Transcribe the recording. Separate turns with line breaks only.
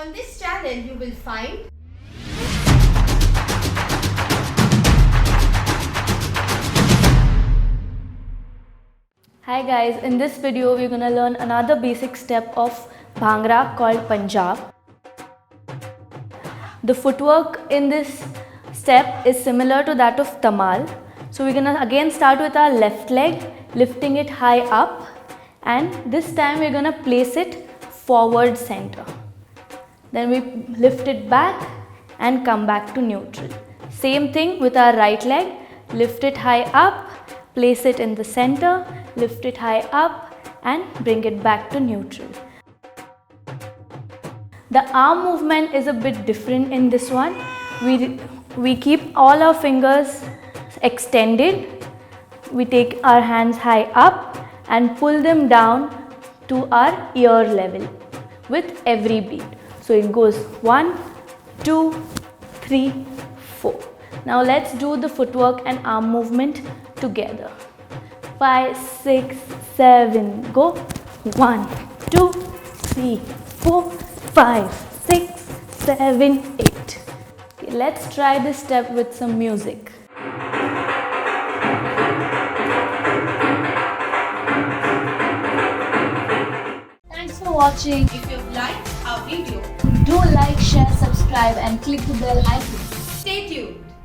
On this channel you will find
Hi guys, in this video we're gonna learn another basic step of Bhangra called Punjab. The footwork in this step is similar to that of Tamal. So we're gonna again start with our left leg, lifting it high up, and this time we're gonna place it forward center. Then we lift it back and come back to neutral. Same thing with our right leg, lift it high up, place it in the center, lift it high up and bring it back to neutral. The arm movement is a bit different in this one. We keep all our fingers extended. We take our hands high up and pull them down to our ear level with every beat. So it goes 1, 2, 3, 4. Now let's do the footwork and arm movement together. 5, 6, 7, go. 1, 2, 3, 4, 5, 6, 7, 8. Okay, let's try this step with some music.
Thanks for watching. If you've liked our video,
Do like, share, subscribe and click the bell icon.